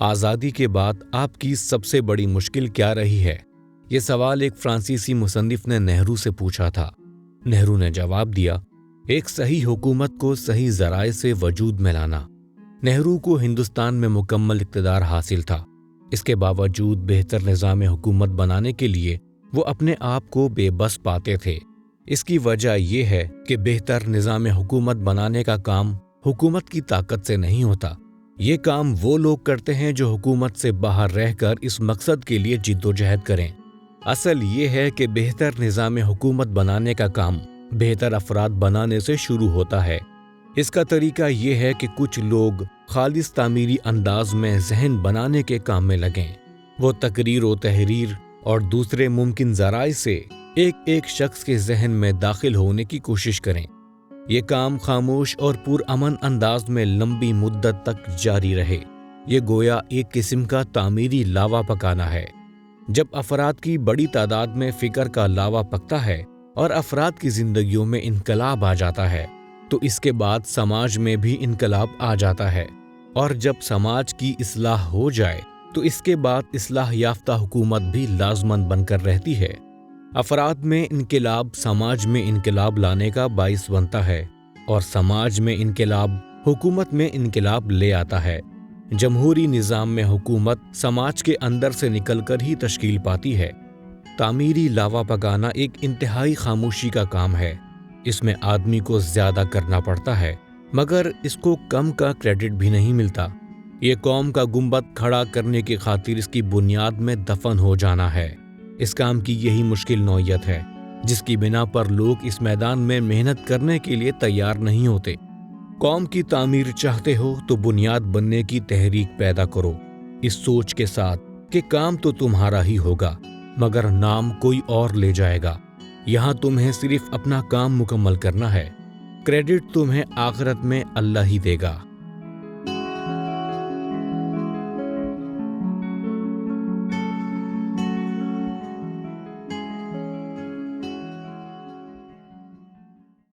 آزادی کے بعد آپ کی سب سے بڑی مشکل کیا رہی ہے؟ یہ سوال ایک فرانسیسی مصنف نے نہرو سے پوچھا تھا۔ نہرو نے جواب دیا، ایک صحیح حکومت کو صحیح ذرائع سے وجود میں لانا۔ نہرو کو ہندوستان میں مکمل اقتدار حاصل تھا۔ اس کے باوجود بہتر نظام حکومت بنانے کے لیے وہ اپنے آپ کو بے بس پاتے تھے۔ اس کی وجہ یہ ہے کہ بہتر نظام حکومت بنانے کا کام حکومت کی طاقت سے نہیں ہوتا۔ یہ کام وہ لوگ کرتے ہیں جو حکومت سے باہر رہ کر اس مقصد کے لیے جد و جہد کریں۔ اصل یہ ہے کہ بہتر نظام حکومت بنانے کا کام بہتر افراد بنانے سے شروع ہوتا ہے۔ اس کا طریقہ یہ ہے کہ کچھ لوگ خالص تعمیری انداز میں ذہن بنانے کے کام میں لگیں۔ وہ تقریر و تحریر اور دوسرے ممکن ذرائع سے ایک ایک شخص کے ذہن میں داخل ہونے کی کوشش کریں۔ یہ کام خاموش اور پرامن انداز میں لمبی مدت تک جاری رہے۔ یہ گویا ایک قسم کا تعمیری لاوا پکانا ہے۔ جب افراد کی بڑی تعداد میں فکر کا لاوا پکتا ہے اور افراد کی زندگیوں میں انقلاب آ جاتا ہے تو اس کے بعد سماج میں بھی انقلاب آ جاتا ہے، اور جب سماج کی اصلاح ہو جائے تو اس کے بعد اصلاح یافتہ حکومت بھی لازماً بن کر رہتی ہے۔ افراد میں انقلاب سماج میں انقلاب لانے کا باعث بنتا ہے، اور سماج میں انقلاب حکومت میں انقلاب لے آتا ہے۔ جمہوری نظام میں حکومت سماج کے اندر سے نکل کر ہی تشکیل پاتی ہے۔ تعمیری لاوا پکانا ایک انتہائی خاموشی کا کام ہے۔ اس میں آدمی کو زیادہ کرنا پڑتا ہے، مگر اس کو کم کا کریڈٹ بھی نہیں ملتا۔ یہ قوم کا گنبد کھڑا کرنے کی خاطر اس کی بنیاد میں دفن ہو جانا ہے۔ اس کام کی یہی مشکل نوعیت ہے جس کی بنا پر لوگ اس میدان میں محنت کرنے کے لیے تیار نہیں ہوتے۔ قوم کی تعمیر چاہتے ہو تو بنیاد بننے کی تحریک پیدا کرو، اس سوچ کے ساتھ کہ کام تو تمہارا ہی ہوگا مگر نام کوئی اور لے جائے گا۔ یہاں تمہیں صرف اپنا کام مکمل کرنا ہے، کریڈٹ تمہیں آخرت میں اللہ ہی دے گا۔